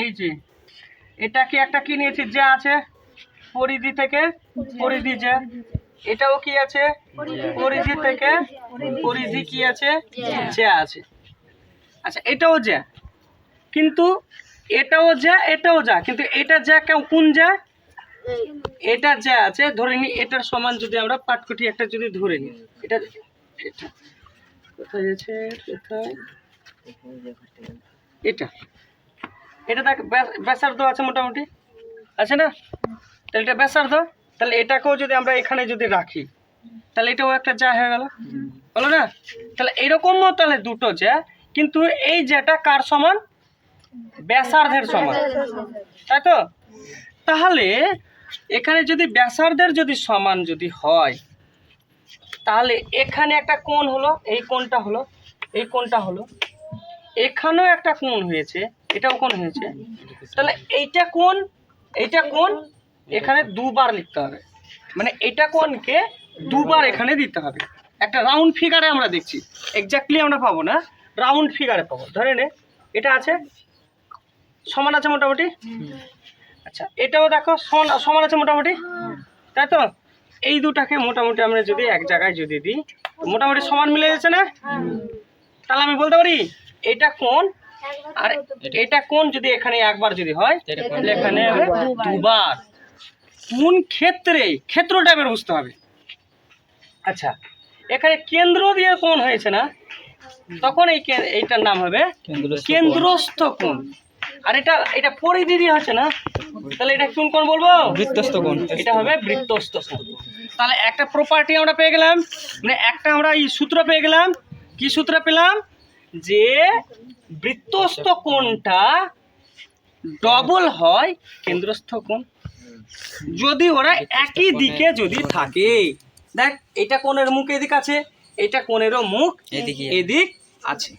এই যে এটা কি একটা কি নিয়েছি যা আছে পরিধি থেকে পরিধি যা, এটাও কি আছে পরিধি থেকে পরিধি কি আছে যা আছে। আচ্ছা এটাও যা, কিন্তু এটাও যা এটাও যা, কিন্তু এটা যা কোন যা, এটা যা আছে ধরে নি এটার সমান যদি আমরা পাটকুটি একটা যদি ধরে নিই, এটা এটা কোথায় আছে কোথায়, এটা এটা দেখ ব্যাসার্ধ আছে মোটামুটি আছে না, তাহলে এটা ব্যাসার্ধ, তাহলে এটাকেও যদি আমরা এখানে যদি রাখি তাহলে এটাও একটা যা হয়ে গেল, বলো না? তাহলে এরকমও তাহলে দুটো যা, কিন্তু এই যেটা কার সমান, ব্যাসার্ধের সমান, তাই তো? তাহলে এখানে যদি ব্যাসার্ধের যদি সমান যদি হয়, তাহলে এখানে একটা কোণ হলো, এই কোণটা হলো, এই কোণটা হলো, এখানেও একটা কোণ হয়েছে, এটাও কোণ হয়েছে, তাহলে এইটা কোণ, এইটা কোণ এখানে দুবার লিখতে হবে, মানে এটা কোণকে দুবার এখানে দিতে হবে। একটা রাউন্ড ফিগারে আমরা দেখছি, এক্স্যাক্টলি আমরা পাবো না, রাউন্ড ফিগারে পাবো। ধরে নে এটা আছে সমান আছে মোটামুটি, আচ্ছা এটাও দেখো সমান আছে মোটামুটি, তাই তো? এই দুটাকে মোটামুটি আমরা যদি এক জায়গায় যদি দিই মোটামুটি সমান মিলে যাচ্ছে না, তাহলে আমি বলতে পারি এটা কোণ আর এটা কোণ যদি এখানে একবার যদি হয় তাহলে এখানে হবে দুবার। কোন ক্ষেত্রে, ক্ষেত্রটা এবার বুঝতে হবে। আচ্ছা এখানে কেন্দ্র দিয়ে কোণ হয়েছে না, তখন এইটার নাম হবে কেন্দ্রস্থ কোণ। আর এটা পরিধি দিয়ে হচ্ছে না, তাহলে এটা কোন কোণ বলবো? বৃত্তস্থ কোণ। এটা হবে বৃত্তস্থ কোণ। তাহলে একটা প্রপার্টি আমরা পেয়ে গেলাম, মানে একটা আমরা এই সূত্র পেয়ে গেলাম। কি সূত্র পেলাম? যে বৃত্তস্থ কোণটা ডবল হয় কেন্দ্রস্থ কোণ যদি ওরা একই দিকে যদি থাকে। দেখ এটা কোণের মুখ এদিক আছে, এটা কোণেরও মুখ এদিক আছে।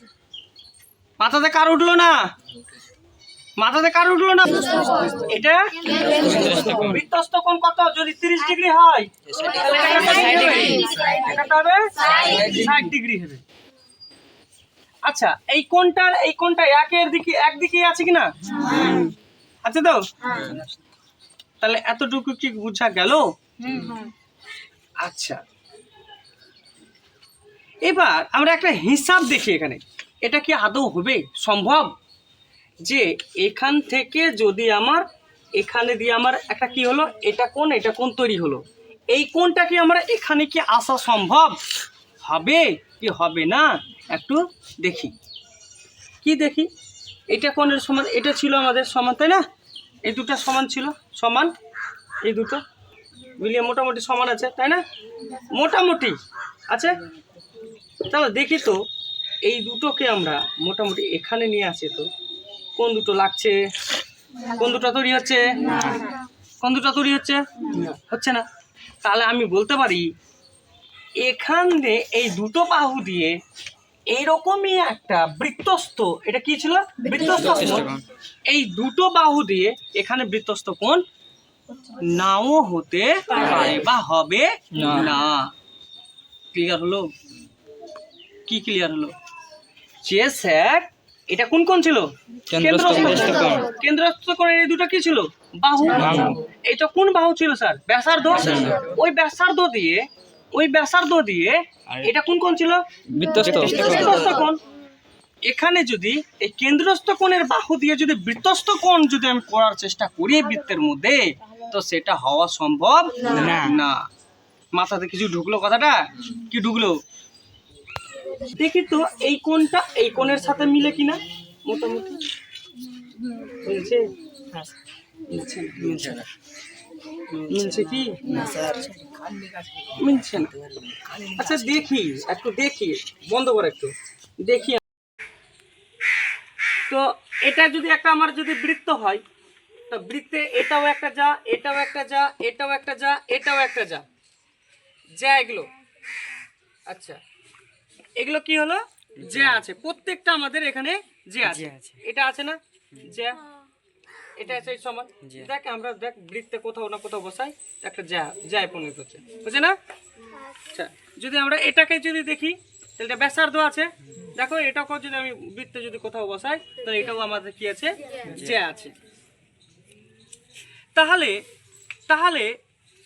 মাথাতে কার উঠলো না? মাথাতে কার উঠলো না? এটা বৃত্তস্থ কোণ কত? যদি 30 ডিগ্রি হয় এটা হবে 60 ডিগ্রি হবে। আচ্ছা এই কোণটা একদিকে আছে কিনা? আছে তো? তাহলে এতটুকু কি বুঝা গেল? আচ্ছা এবার আমরা একটা হিসাব দেখি এখানে, এটা কি আদৌ হবে সম্ভব যে এখান থেকে যদি আমার এখানে দিয়ে আমার একটা কি হলো, এটা কোণ তৈরি হলো, এই কোণটা কি আমরা এখানে কি আসা সম্ভব হবে কি হবে না একটু দেখি। কি দেখি? এটা কোণের সমান, এটা ছিল আমাদের সমান, তাই না? এই দুটো সমান ছিল, সমান এই দুটো মিলিয়ে মোটামুটি সমান আছে, তাই না? মোটামুটি আছে। তাহলে দেখি তো এই দুটোকে আমরা মোটামুটি এখানে নিয়ে আসি, তো কোন দুটো লাগছে? কোন দুটো তৈরি হচ্ছে? কোন দুটো তৈরি হচ্ছে? হচ্ছে না। তাহলে আমি বলতে পারি এখানে এই দুটো বাহু দিয়ে এইরকমই একটা বৃত্তস্থ, এটা কি ছিল? বৃত্তস্থ কোণ। এই দুটো বাহু দিয়ে এখানে বৃত্তস্থ কোণ নাও হতে পারে বা হবে না। ক্লিয়ার হলো? কি ক্লিয়ার হলো? যে স্যার এটা কোন কোণ ছিল? কেন্দ্রস্থ কোণের এই দুটো কি ছিল? বাহু। এটা কোন বাহু ছিল স্যার? ব্যাসার্ধ। ওই ব্যাসার্ধ দিয়ে এটা কোন কোণ ছিল? বৃত্তস্থ কোণ। এখানে যদি এই কেন্দ্রস্থ কোণের বাহু দিয়ে যদি বৃত্তস্থ কোণ যদি আমি করার চেষ্টা করি বৃত্তের মধ্যে, তো সেটা হওয়া সম্ভব না। মাথাতে কিছু ঢুকলো? কথাটা কি ঢুকলো? দেখি তো এই কোণটা এই কোণের সাথে মিলে কিনা। মোটামুটি মিলছে, মিলছে কি? মিলছে না। আচ্ছা দেখি, একটু দেখি, বন্ধ করে একটু দেখি। তো এটা যদি একটা আমার যদি বৃত্ত হয়, তো বৃত্তে এটাও একটা যা, এটাও একটা যা, এটাও একটা যা, এটাও একটা যা, যা এগুলো। আচ্ছা এগুলো কি হলো? যা আছে প্রত্যেকটা আমাদের এখানে যে আছে, এটা আছে না যা, এটা আছে সমান। দেখ আমরা দেখ বৃত্তে কোথাও না কোথাও বসাই একটা যা পরিণত হচ্ছে, বুঝছে না? আচ্ছা যদি আমরা এটাকে যদি দেখি, তাহলে এটা ব্যাসার্ধ আছে। দেখো এটাকেও যদি আমি বৃত্তে যদি কোথাও বসাই তাহলে এটাও আমাদের কি আছে, যে আছে। তাহলে তাহলে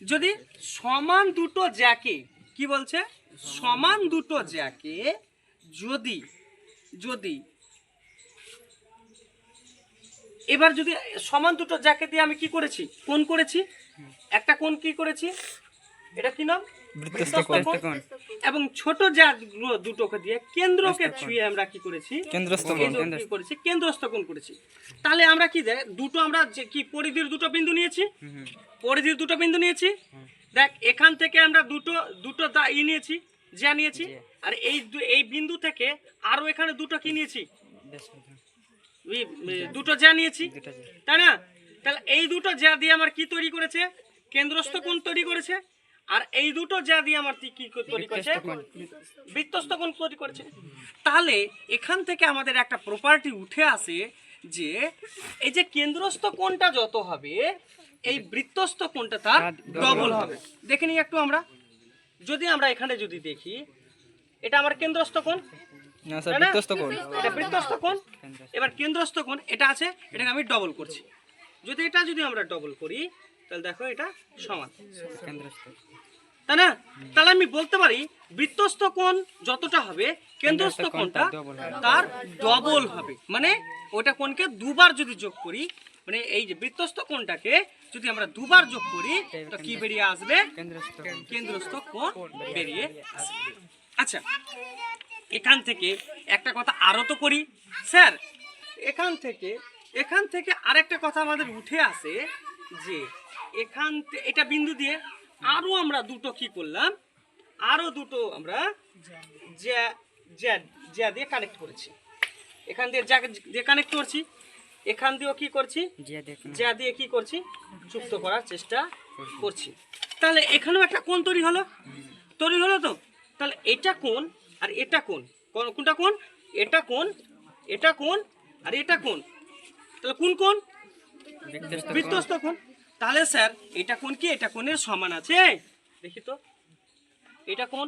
যদি সমান দুটো জ্যাকে, কি বলছে, সমান দুটো জ্যাকে যদি যদি এবার যদি সমান দুটো জ্যাকে দিয়ে আমি কি করেছি, কোণ করেছি, একটা কোণ কি করেছি, এটা কি নাম, বৃত্তস্থ কোণ। এবং ছোট জ্যা দুটোকে দিয়ে কেন্দ্রকে ছুঁয়ে আমরা কি করেছি, কেন্দ্রস্থ কোণ করেছি। তাহলে আমরা কি দেখ দুটো আমরা যে কি পরিধির দুটো বিন্দু নিয়েছি, পরিধির দুটো বিন্দু নিয়েছি। দেখ এখান থেকে আমরা দুটো নিয়েছি, জ্যা নিয়েছি, আর এই বিন্দু থেকে আরো এখানে দুটো কি নিয়েছি, দুটো জ্যা নিয়েছি, তাই না? তাহলে এই দুটো জ্যা দিয়ে আমার কি তৈরি করেছে, কেন্দ্রস্থ কোণ তৈরি করেছে। আর এই দুটো জ্যা দিয়ে আমার কি তৈরি করেছে, বৃত্তস্থ কোণ তৈরি করেছে। তাহলে এখান থেকে আমাদের একটা প্রপার্টি উঠে আসে যে এই যে কেন্দ্রস্থ কোণটা যত হবে এই বৃত্তস্থ কোণটা তার ডবল হবে। দেখে নিই একটু আমরা, যদি আমরা এখানে যদি দেখি এটা আমার কেন্দ্রস্থ কোণ, এটা বৃত্তস্থ কোণ। এবার কেন্দ্রস্থ কোণ এটা আছে, এটাকে আমি ডবল করছি। যদি আমরা ডবল করি তাহলে দেখো এটা সমান, তাই না? তাহলে আমি বলতে পারি বৃত্তস্থ কোণ যতটা হবে কেন্দ্রস্থ কোণটা তার ডবল হবে। মানে ওটা কোণকে দুবার যদি যোগ করি, মানে এই যে বৃত্তস্থ কোণটাকে যদি আমরা দুবার যোগ করি তো কি বেরিয়ে আসবে, কেন্দ্রস্থ কোণ বেরিয়ে আসবে। আচ্ছা, এখান থেকে একটা কথা আরো তো করি স্যার, এখান থেকে আরেকটা কথা আমাদের উঠে আসে যে এটা বিন্দু দিয়ে আরো আমরা দুটো কি করলাম, আরো দুটো আমরা জ্যা দিয়ে কানেক্ট করেছি। এখান দিয়ে কানেক্ট করছি, এখান দিয়েও কি করছি, জ্যা দিয়ে কি করছি, যুক্ত করার চেষ্টা করছি। তাহলে এখানেও একটা কোণ তৈরি হলো তো। তাহলে এটা কোণ আর এটা কোণ, কোনটা কোণ, এটা কোণ, এটা কোণ আর এটা কোণ। তাহলে কোন কোণ, বৃত্তস্থ কোণ। তাহলে স্যার এটা কোণ কি এটা কোণের সমান আছে, দেখি তো এটা কোণ,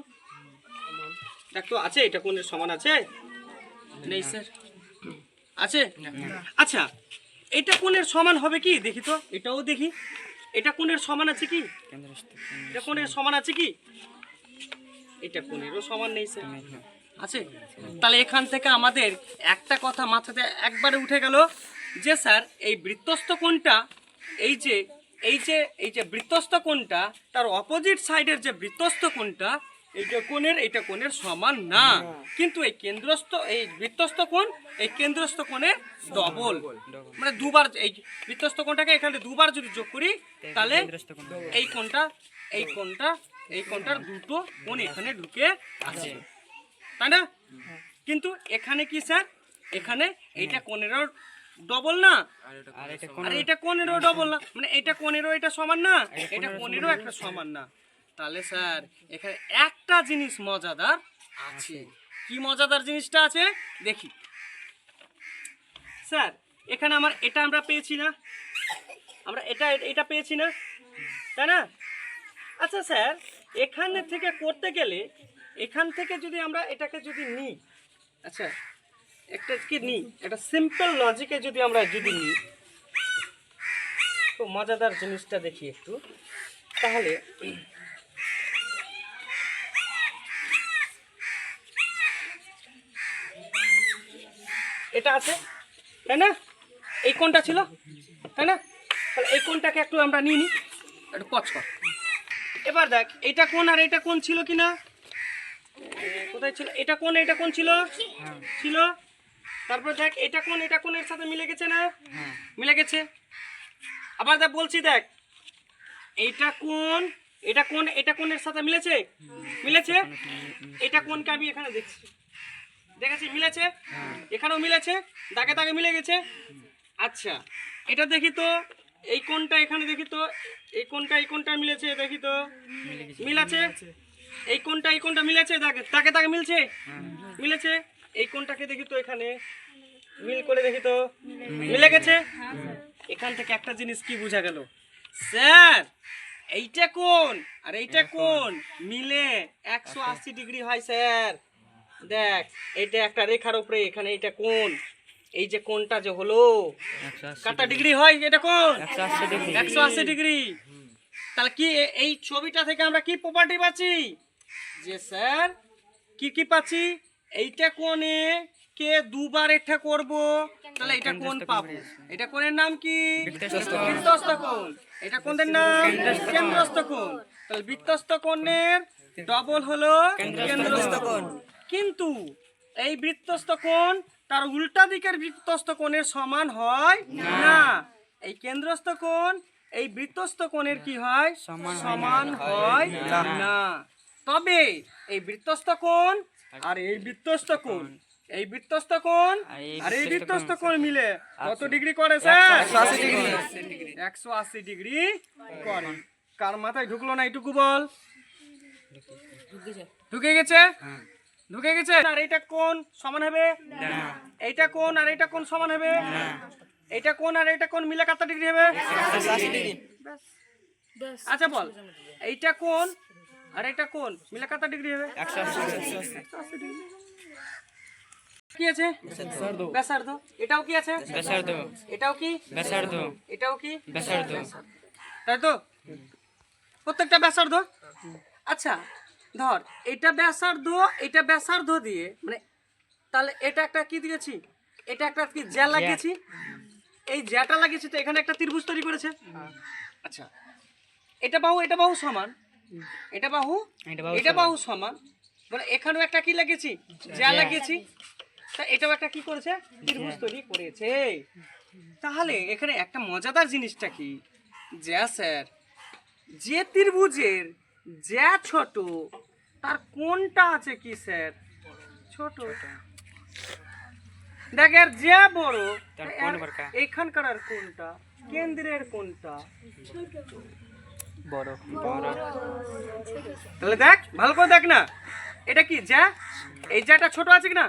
দেখ তো আছে, এটা কোণের সমান আছে, নেই স্যার, আছে? আচ্ছা, এটা কোণের সমান হবে কি, দেখি তো, এটাও দেখি, এটা কোণের সমান আছে কি, এটা কোণের সমান আছে কি, এটা কোণেরও সমান নেই স্যার, আছে? তাহলে এখান থেকে আমাদের একটা কথা মাথাতে একবারে উঠে গেল যে স্যার এই বৃত্তস্থ কোণটা, এই যে বৃত্তস্থ কোণটা তার অপোজিট সাইডের যে বৃত্তস্থ কোণটা এইটা কোণের সমান না, কিন্তু এই বৃত্তস্থ কোণ এই কেন্দ্রস্থ কোণের ডবল। মানে দুবার এই বৃত্তস্থ কোণটাকে এখানে দুবার যদি যোগ করি তাহলে এই কোণটার দুটো কোণ এখানে ঢুকে আছে, তাই না? কিন্তু এখানে কি স্যার, এখানে এইটা কোণেরও ডবল না, আর এটা কোণেরও ডবল না, মানে এটা কোণেরও এটা সমান না, এটা কোণেরও একটা সমান না। তাহলে স্যার এখানে একটা জিনিস মজাদার আছে। কি মজাদার জিনিসটা আছে দেখি স্যার। এখানে আমরা পেয়েছি না, আমরা এটা পেয়েছি না, তাই না? আচ্ছা স্যার, এখানে থেকে করতে গেলে এখান থেকে যদি আমরা এটাকে যদি নিই, আচ্ছা একটা সিম্পল লজিকে যদি আমরা নিই, তো মজাদার জিনিসটা দেখি একটু। তাহলে এটা আছে, তাই না? এই কোণটা ছিল, তাই না? তাহলে এই কোণটাকে একটু আমরা নিয়ে নিই, একটু পজ কর। এবার দেখ এটা কোণ আর এটা কোণ ছিল কিনা, কোথায় ছিল, এটা কোণ ছিল। তারপর দেখ এটা কোণের সাথে মিলে গেছে না, মিলে গেছে। আবার দেখ বলছি, দেখ এটা কোণের সাথে মিলেছে, এটা কোণকে আমি এখানে দেখেছি মিলেছে, এখানেও মিলেছে, দাগে মিলে গেছে। আচ্ছা, এটা দেখি তো, এই কোণটা এখানে দেখি তো, এই কোণটা মিলেছে, দেখি তো মিলেছে, এই কোণটা মিলেছে, দাগে মিলেছে। এই কোণটাকে দেখি তো, এখানে মিল করে দেখি তো, মিলে গেছে। এখান থেকে একটা জিনিস কি বোঝা গেল স্যার, এইটা কোণ আর এইটা কোণ মিলে 180 ডিগ্রি হয় স্যার, দেখ এইটা একটা রেখার উপরে এখানে এটা কোণ, এই যে কোণটা যে হলো কত ডিগ্রি হয়, এটা কোণ 180 ডিগ্রি। তাহলে কি এই ছবিটা থেকে আমরা কি প্রপার্টি পাচ্ছি যে স্যার কি পাচ্ছি, এইটা কোণে কে দুবার এটা করব তাহলে এটা কোণ পাবো। এটা কোণের নাম কি? বৃত্তস্থ কোণ। এটা কোণের নাম কেন্দ্রস্থ কোণ। তাহলে বৃত্তস্থ কোণের ডবল হলো কেন্দ্রস্থ কোণ। কিন্তু এই বৃত্তস্থ কোণ তার উল্টা দিকের বৃত্তস্থ কোণের সমান হয় না। এই কেন্দ্রস্থ কোণ এই বৃত্তস্থ কোণের কি হয়? সমান হয় না। তবে এই বৃত্তস্থ কোণ আর এই বৃত্তস্থ কোণ, এই বৃত্তস্থ কোণ আর এই বৃত্তস্থ কোণ মিলে কত ডিগ্রি করে স্যার? 180 ডিগ্রি করে। কার মাথায় ঢুকলো না এইটুকু বল? ঢুকে গেছে? ঢুকে গেছে। আর এইটা কোণ সমান হবে না। এইটা কোণ আর এইটা কোণ সমান হবে না। এইটা কোণ আর এইটা কোণ মিলে কত ডিগ্রি হবে? 180 ডিগ্রি। আচ্ছা বল, এইটা কোণ আর এটা কোণ মিলে কত ডিগ্রি হবে? 180 ডিগ্রি। কি আছে? ব্যাসার্ধ। এটাও কি আছে? ব্যাসার্ধ। এটাও কি? ব্যাসার্ধ। এটাও কি? ব্যাসার্ধ। তাই তো? প্রত্যেকটা ব্যাসার্ধ। আচ্ছা ধর এটা ব্যাসার্ধ, এটা ব্যাসার্ধ দিয়ে মানে তাহলে এটা একটা কি দিয়েছি? এটা একটা কি জ্যা লাগিয়েছি। এই জ্যাটা লাগিয়েছি তো এখানে একটা ত্রিভুজ তৈরি করেছে। আচ্ছা এটা বাহু সমান, এটা বাহু সমান, মানে এখানেও একটা কি লাগিয়েছি? জ্যা লাগিয়েছি। তা এটাও একটা কি করেছে? ত্রিভুজ তৈরি করেছে। তাহলে এখানে একটা মজাদার জিনিসটা কি, জ্যা স্যার যে ত্রিভুজের জ্যা ছোট তার কোণটা আছে কি স্যার? ছোট। দেখ এর জ্যা বড়, এইখানকার আর কোণটা কেন্দ্রের কোণটা বড়। তাহলে দেখ ভালো করে দেখ না, এটা কি জ্যা? এই জ্যাটা ছোট আছে কি না?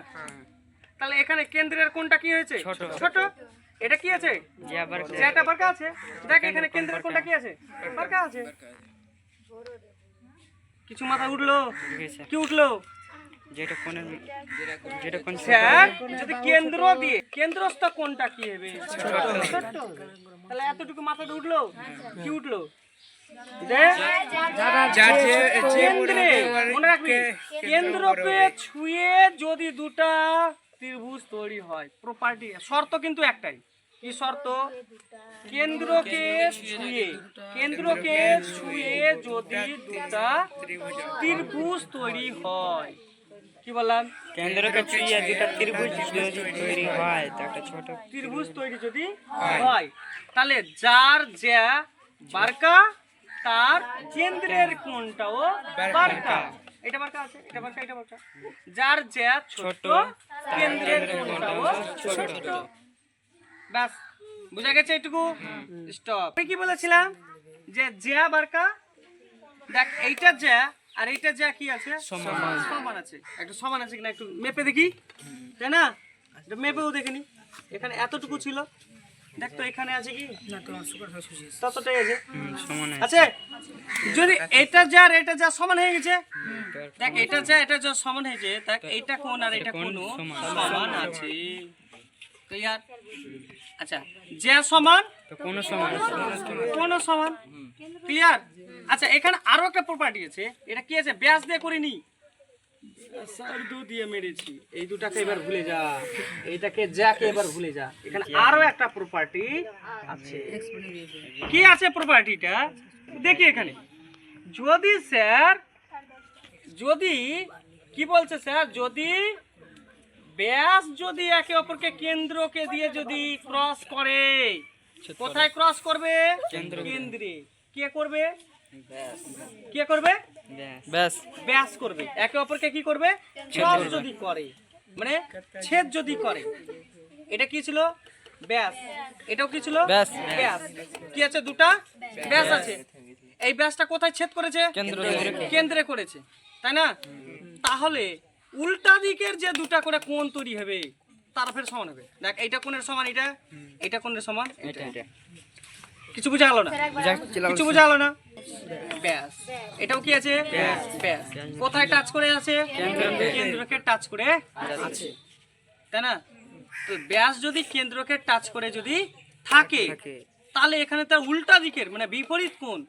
তাহলে এখানে কেন্দ্রের কোণটা কি হয়েছে? ছোট। এটা কি আছে? জ্যাটা বাঁকা আছে। দেখ এখানে কেন্দ্রের কোণটা কি আছে? বাঁকা আছে। কিছু মাথা উঠলো? কি উঠলো? স্যার যদি কেন্দ্র দিয়ে কেন্দ্রস্থ কোণটা কি হবে? ছোট। তাহলে এতটুকু মাথাতে উঠলো? কি উঠলো? কেন্দ্রকে ছুঁয়ে যদি দুটা ত্রিভুজ তৈরি হয়, প্রপার্টি শর্ত কিন্তু একটাই। কি শর্ত? কেন্দ্রকে ছুঁয়ে যদি দুটা ত্রিভুজ তৈরি হয়। কি বললাম? কেন্দ্রকে ছুঁয়ে দুটা ত্রিভুজ যদি তৈরি হয়, একটা ছোট ত্রিভুজ তৈরি যদি হয় তাহলে যার জ্যা বারকা তার কেন্দ্রের কোণটাও বারকা। এটা বারকা আছে, এটা বারকা, এটা বারকা। যার জ্যা ছোট কেন্দ্রের কোণটাও ছোট। বাস বুঝা গেছে এইটুকু? স্টপ। আমি কি বলেছিলাম যে জ্যা বারকা, দেখ এইটা জ্যা আর এইটা জ্যা কি আছে? সমান আছে। একটু সমান আছে কিনা একটু মেপে দেখি, তাই না? এটা মেপেও দেখিনি। এখানে এতটুকু ছিল, দেখ তো এখানে আছে কি? ততটাই আছে। আছে। যদি এটা যা আর এটা যা সমান হয়ে গেছে, দেখ এটা যা সমান হয়েছে, দেখ এইটা কোণ আর এটা কোণ সমান আছে। ক্লিয়ার? আচ্ছা যা সমান তো কোণ সমান। ক্লিয়ার? আচ্ছা এখানে আরো একটা প্রপার্টি আছে। এটা কি আছে? ব্যাস দিয়ে করিনি, ব্যাসার্ধ দিয়ে মেরেছি। এই দুটাকে এবার ভুলে যা, এইটাকে জ্যাকে এবার ভুলে যা। এখানে আরো একটা প্রপার্টি আছে। কি আছে প্রপার্টিটা? দেখি এখানে যদি স্যার যদি কি বলছে স্যার, যদি ব্যাস যদি একে অপরকে কেন্দ্রকে দিয়ে যদি ক্রস করে, কোথায় ক্রস করবে? কেন্দ্রে। কে করবে? কে করবে? ব্যাস করবে। একে অপরকে কি করবে? ক্রস যদি করে, মানে ছেদ যদি করে। এটা কি ছিল? ব্যাস। এটাও কি ছিল? ব্যাস। কি আছে? দুটা ব্যাস আছে। এই ব্যাসটা কোথায় ছেদ করেছে? কেন্দ্রে করেছে, তাই না? তাহলে উল্টা দিকের যে দুটা করে কোণ তৈরি হবে তার ফের সমান হবে। দেখ এইটা কোণের সমান, এটা কোণের সমান, এটা কিছু বোঝা গেল না? কিছু বোঝা গেল না? ব্যাস, এটাও কি আছে? ব্যাস। কোথায় টাচ করে আছে? কেন্দ্রকে টাচ করে আছে, তাই না? তো ব্যাস যদি কেন্দ্রকে টাচ করে যদি থাকে, তাহলে এখানে তার উল্টা দিকের মানে বিপরীত কোণ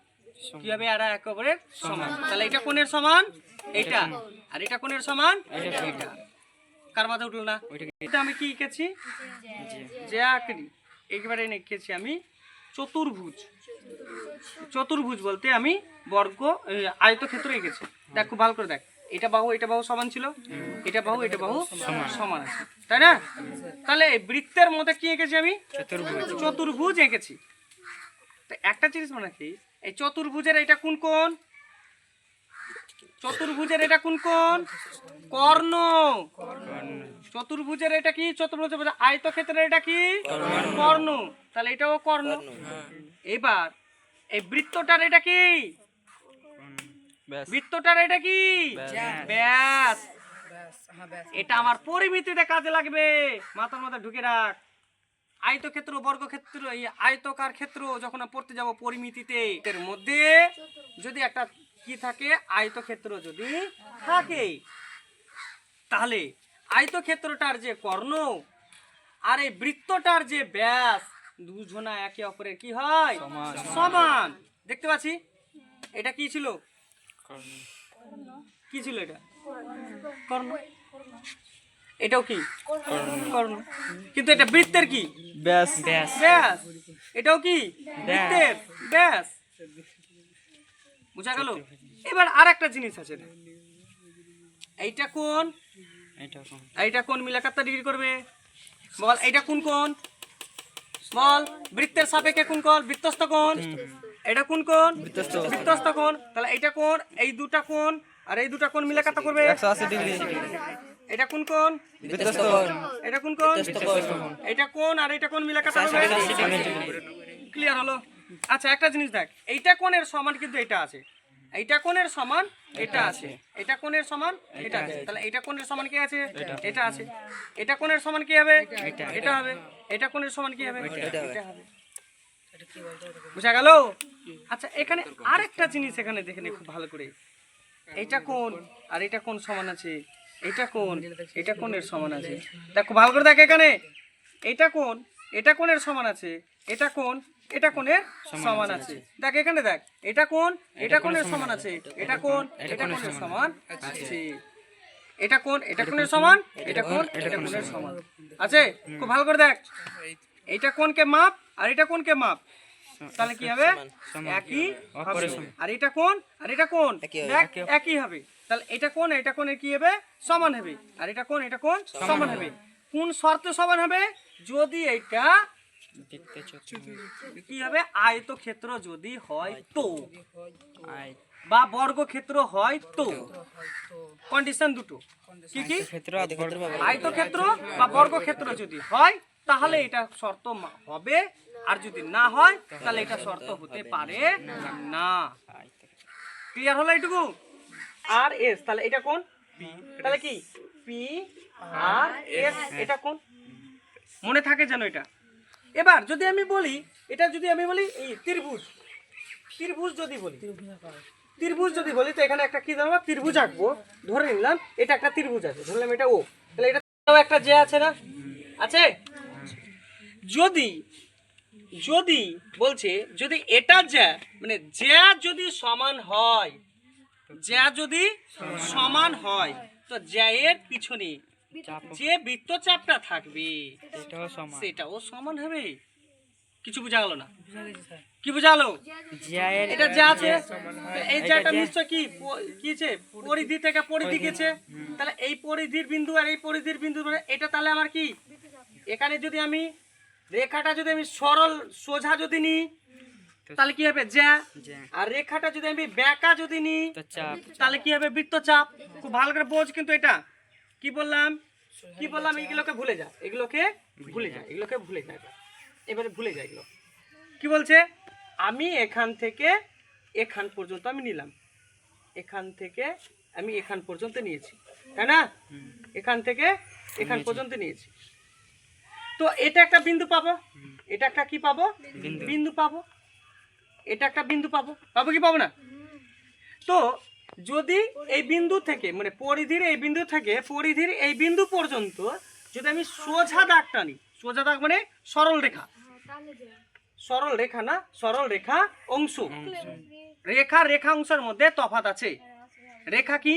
কি হবে? এরা একে অপরের সমান। তাহলে এটা কোণের সমান এটা, আর এটা কোণের সমান এটা। কার মাথা উঠল না? এটা আমি কি এঁকেছি? যে আকৃতি একবারে এঁকেছি আমি চতুর্ভুজ। চতুর্ভুজ বলতে আমি বর্গ আয়তক্ষেত্র এঁকেছি। দেখ খুব ভালো করে দেখ, এটা বাহু এটা বাহু সমান ছিল, এটা বাহু এটা বাহু সমান আছে, তাই না? তাহলে এই বৃত্তের মধ্যে কি এঁকেছি আমি? চতুর্ভুজ এঁকেছি। তো একটা জিনিস মনে রাখি, এই চতুর্ভুজের এটা কোন কোণ? চতুর্ভুজের এটা কোন কোণ? কর্ণ। চতুর্ভুজের এটা কি? চতুর্ভুজের আয়তক্ষেত্রের এটা কি? কর্ণ। তাহলে এটাও কর্ণ। এবার এই বৃত্তটার এটা কি? বৃত্তটার এটা কি? ব্যাস। এটা আমার পরিমিতিতে কাজে লাগবে, মাথার মধ্যে ঢুকে রাখ। আয়তক্ষেত্র বর্গক্ষেত্র এই আয়তকার ক্ষেত্র যখন পড়তে যাব পরিমিতিতে, এর মধ্যে যদি একটা কি থাকে? আয়তক্ষেত্র যদি থাকে, তাহলে আয়তক্ষেত্রটার যে কর্ণ আর এই বৃত্তটার যে ব্যাস, দুজনা একে অপরের কি হয়? সমান। দেখতে পাচ্ছি এটা কি ছিল? কি ছিল এটা? কর্ণ। এটাও কি? কর্ণ। কিন্তু এটা বৃত্তের কি? ব্যাস। ব্যাস। এটাও কি? বৃত্তের ব্যাস। বুঝা গেল? এবার আর একটা জিনিস আছে, এইটা কোন? এইটা কোন মিলে কত ডিগ্রি করবে? বল এইটা কোন কোণ? বল বৃত্তের সাপেক্ষে কোন কোণ? বৃত্তস্থ কোণ। এটা কোন কোণ? বৃত্তস্থ কোণ। তাহলে এইটা কোণ, এই দুটা কোণ আর এই দুটা কোণ মিলে কত করবে? 180 ডিগ্রি। এটা কোন কোণ? বৃত্তস্থ কোণ। এটা কোন কোণ? এটা কোণ আর এটা কোণ মিলে কত করবে? ক্লিয়ার হলো? আচ্ছা একটা জিনিস দেখ, এইটা কোণের সমান কিন্তু এটা আছে, এইটা কোণের সমান এটা আছে, এটা কোণের সমান এটা আছে। তাহলে এটা কোণের সমান কি আছে? এটা আছে। এটা কোণের সমান কি হবে? এটা হবে। এটা কোণের সমান কি হবে? এটা হবে। বুঝা গেল? আচ্ছা এখানে আরেকটা জিনিস এখানে দেখে নে খুব ভালো করে, এইটা কোণ আর এটা কোণ সমান আছে, এটা কোণ এটা কোণের সমান আছে। দেখো ভালো করে দেখ, এখানে এটা কোণ এটা কোণের সমান আছে, এটা কোণ এটা কোণের সমান আছে। দেখ এখানে দেখ, এটা কোণ এটা কোণের সমান আছে, এটা কোণ এটা কোণের সমান আছে, এটা কোণ এটা কোণের সমান, এটা কোণ এটা কোণের সমান আছে। খুব ভালো করে দেখ, এইটা কোণকে মাপ আর এটা কোণকে মাপ, তাহলে কি হবে? একই হবে। আর এটা কোণ আর এটা কোণ দেখ একই হবে। তাহলে এটা কোণ এটা কোণের কি হবে? সমান হবে। আর এটা কোণ এটা কোণ সমান হবে। কোন শর্তে সমান হবে? যদি এটা কি হবে? আয়তক্ষেত্র যদি হয় তো, বা বর্গক্ষেত্র হয় তো। কন্ডিশন দুটো কি কি? আয়তক্ষেত্র বা বর্গক্ষেত্র যদি হয় তাহলে এটা শর্ত হবে, আর যদি না হয় তাহলে এটা শর্ত হতে পারে না। ক্লিয়ার হলো এইটুকু? আর এস, তাহলে এটা কোন? তাহলে কি পি আর এস, এটা কোন? মনে থাকে যেন এটা। এবার যদি আমি বলি, এটা যদি আমি বলি এই ত্রিভুজ, ত্রিভুজ যদি বলি, ত্রিভুজ যদি বলি তো এখানে একটা কি ধরবো? ত্রিভুজ আঁকবো। ধরে নিলাম এটা একটা ত্রিভুজ আছে, ধরলাম এটা ও, তাহলে এটা একটা যে আছে না? আছে। যদি যদি বলছে যদি এটা জ্যা মানে জ্যা যদি সমান হয়, জ্যা যদি সমান হয় তো জ্যায়ের পিছনে যে বৃত্তচাপটা থাকবে সেটাও সমান হবে। কিছু বোঝা গেল না? কি বোঝা গেল? এটা যা আছে এই জায়গাটা নিশ্চয় কি কিছে? পরিধি থেকে পরিধি গেছে, তাহলে এই পরিধির বিন্দু আর এই পরিধির বিন্দু এটা তাহলে আমার কি? এখানে যদি আমি রেখাটা যদি আমি সরল সোজা যদি নিই তাহলে কি হবে? জ্যা। আর রেখাটা যদি আমি বেঁকা যদি নিই তাহলে কি হবে? বৃত্তচাপ। খুব ভালো করে বোঝ কিন্তু এটা কি বললাম, কি বললাম? এগুলোকে ভুলে যা, এগুলোকে ভুলে যা, এগুলোকে ভুলে যা, এবারে ভুলে যা এগুলো। কি বলছে? আমি এখান থেকে এখান পর্যন্ত আমি নিলাম, এখান থেকে আমি এখান পর্যন্ত নিয়েছি, তাই না? এখান থেকে এখান পর্যন্ত নিয়েছি, তো এটা একটা বিন্দু পাবো, এটা একটা কি পাবো? বিন্দু পাবো। এটা একটা বিন্দু পাবো, পাবো কি পাবো না? তো যদি এই বিন্দু থেকে মানে পরিধির এই বিন্দু থেকে পরিধির এই বিন্দু পর্যন্ত যদি আমি সোজা দাগ টানি, সোজা দাগ মানে সরল রেখা, সরল রেখা না, সরল রেখা অংশ, রেখা রেখা অংশের মধ্যে তফাৎ আছে। রেখা কি?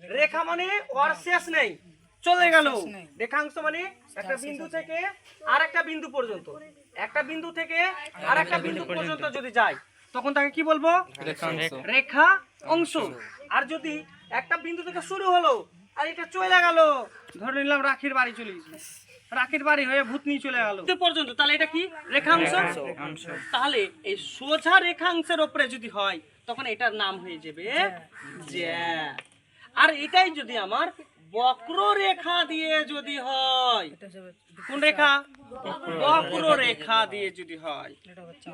রেখা মানে ওর শেষ নেই, চলে গেল। রেখাংশ মানে একটা বিন্দু থেকে আর একটা বিন্দু পর্যন্ত, একটা বিন্দু থেকে আর একটা বিন্দু পর্যন্ত যদি যায় তখন তাকে কি বলবো? রেখা অংশ। আর যদি একটা বিন্দু থেকে শুরু হলো আর এটা চলে গেল, ধরে নিলাম রাখির বাড়ি চলে গেছে, রাখির বাড়ি হয়ে ভূতনি চলে গেল পর্যন্ত, তাহলে এটা কি? রেখাংশ। তাহলে এই সোজা রেখাংশের উপরে যদি হয় তখন এটার নাম হয়ে যাবে জ্যা। আর এটাই যদি আমার বক্ররেখা দিয়ে যদি হয়, কোন রেখা? বক্ররেখা দিয়ে যদি হয়,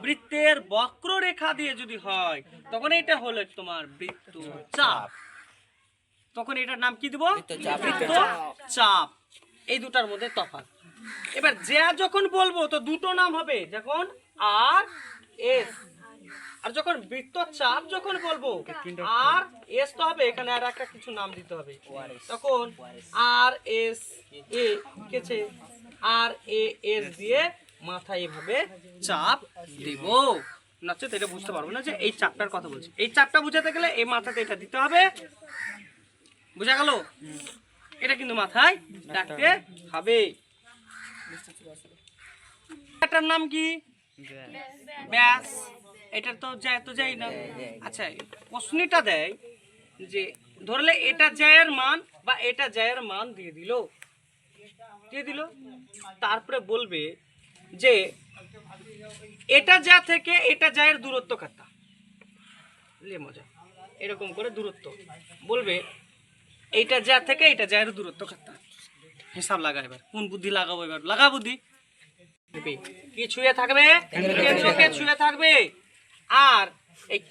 বৃত্তের বক্ররেখা দিয়ে যদি হয় তখন এটা হলো তোমার বৃত্তচাপ। তখন এটার নাম কি দিব? বৃত্তচাপ। এই দুটার মধ্যে তফাৎ। এবার জ্যা যখন বলবো তো দুটো নাম হবে, যখন আর এস, আর যখন বৃত্তচাপ যখন বলবো আর এস তো হবে, এখানে আর একটা কিছু নাম দিতে হবে, তখন আর এস এ কেছে আর এ এস দিয়ে মাথায় এভাবে চাপ দিব, নচেত এটা বুঝতে পারবো না যে এই চাপটার কথা বলছি। এই চাপটা বুঝাতে গেলে এই মাথাতে এটা দিতে হবে, বুঝা গেল? এটা কিন্তু মাথায় রাখতে হবে। এটার নাম কি? ব্যাস। এটা তো যায় তো যাই না। আচ্ছা, প্রশ্নটা দেয় যে ধরলে এটা জ্যায়ের মান বা এটা জ্যায়ের মান দিয়ে দিল, তারপরে বলবে যে এটা যা থেকে এটা জ্যায়ের দূরত্ব কত, মজা এরকম করে দূরত্ব বলবে, এইটা যা থেকে এটা জ্যায়ের দূরত্ব কত, হিসাব লাগা। এবার কোন বুদ্ধি লাগাবো? এবার লাগা বুদ্ধি। কি ছুঁয়ে থাকবে? কেন্দ্রকে ছুঁয়ে থাকবে। আর এই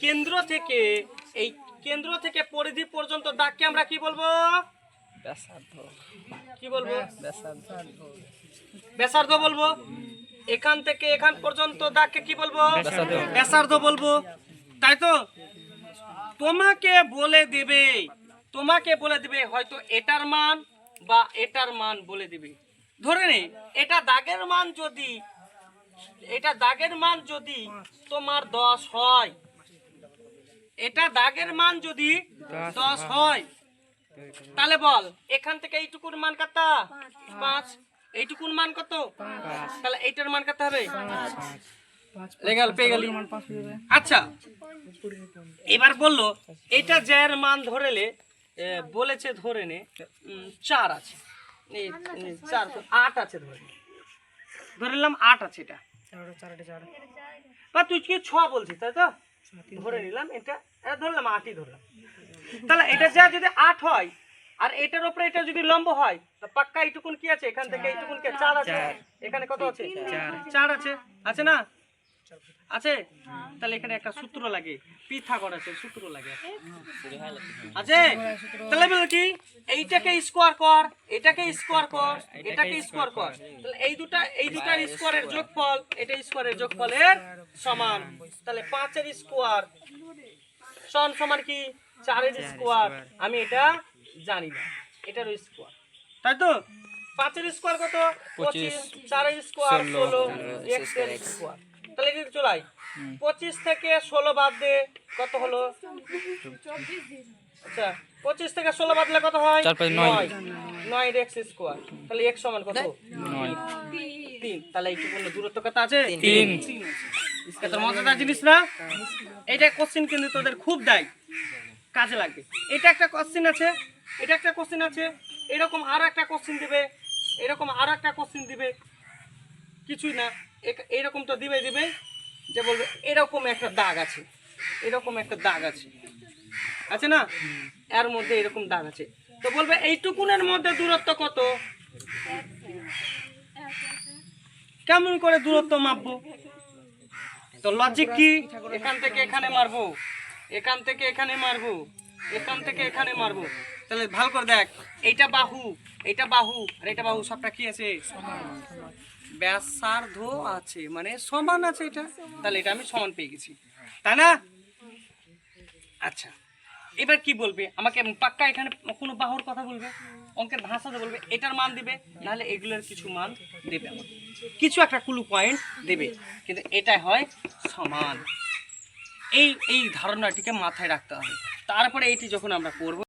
কেন্দ্র থেকে পরিধি পর্যন্ত দাগকে আমরা কি বলবো? ব্যাসার্ধ। কি বলবো? ব্যাসার্ধ বলবো। এখান থেকে এখান পর্যন্ত দাগকে কি বলবো? ব্যাসার্ধ বলবো, তাই তো? তোমাকে বলে দেবে হয়তো এটার মান বা এটার মান বলে দিবে। ধরে নে এটা দাগের মান যদি তোমার 10 হয়, এটা দাগের মান যদি 10 হয়, তাহলে বল এখান থেকে এইটুকুর মান কত? 5। এইটুকুর মান কত? 5। তাহলে এইটার মান কত হবে? 5। লেগাল পেয়ে গেলি। আচ্ছা, এবার বললো এটা জ্যায়ের মান ধরেলে বলেছে ধরে নে 4 আছে, 4 তো 8 আছে, ধরে নিলাম 8 আছে। এটা বা তুই কি 6 বলছিস, তাই তো? ধরে নিলাম এটা ধরলাম 8ই ধরলাম। তাহলে এটা যা যদি 8 হয় আর এটার উপরে এটা যদি লম্ব হয় তো পাক্কা এইটুকুন কি আছে? এখান থেকে এইটুকুন কে 4 আছে। এখানে কত আছে? 4 আছে। আছে না? আছে। তাহলে এখানে একটা সূত্র লাগে, পিথাগোরাস আছে, সূত্র লাগে আছে। তাহলে বল কি এইটাকে স্কয়ার কর, এটাকে স্কয়ার কর, এটাকে স্কয়ার কর, তাহলে এই দুটার স্কয়ারের যোগফল এটা স্কয়ারের যোগফলের সমান। তাহলে 5 এর স্কয়ার সমান কি 4 এর স্কয়ার? আমি এটা জানি না, এটার স্কয়ার, তাই তো? 5 এর স্কয়ার কত? 25। 4 এর স্কয়ার 16, x এর স্কয়ার। তাহলে এটা চলাই 25 থেকে 16 বাদ দে, কত হলো? 24। আচ্ছা, 25 থেকে 16 বাদলে কত হয়? 9 x স্কয়ার। তাহলে x সমান কত? 3। তাহলে এইটুকু দূরত্ব কত আছে? 3। এটা মজাদার জিনিস না? এইটা কোশ্চেন কিন্তু তোদের খুব দেয়, কাজে লাগবে। এটা একটা কোশ্চেন আছে, এটা একটা কোশ্চেন আছে, এরকম আরো একটা কোশ্চেন দিবে, এরকম আরো একটা কোশ্চেন দিবে, কিছুই না এরকম তো দিবে যে বলবে এরকম একটা দাগ আছে, এরকম একটা দাগ আছে না, এর মধ্যে এরকম দাগ আছে, তো বলবে এইটুকুনের মধ্যে দূরত্ব কত? কেমন করে দূরত্ব মাপবো? তো লজিক কি? এখান থেকে এখানে মারবো, এখান থেকে এখানে মারবো, এখান থেকে এখানে মারবো। তাহলে ভালো করে দেখ, এইটা বাহু, এটা বাহু আর এটা বাহু, সবটা কি আছে? ব্যাসার্ধ আছে, মানে সমান আছে এটা। তাহলে এটা আমি সমান পেয়ে গেছি। তাই না? আচ্ছা, এবার কি বলবে আমাকে? পাক্কা এখানে কোনো বাহুর কথা বলবে, অঙ্কের ভাষাতে বলবে, এটার মান দিবে, নাহলে এগুলোর কিছু মান দেবে, আমাকে কিছু একটা ক্লু পয়েন্ট দেবে, কিন্তু এটাই হয় সমান। এই ধারণাটিকে মাথায় রাখতে হবে। তারপরে এইটি যখন আমরা করব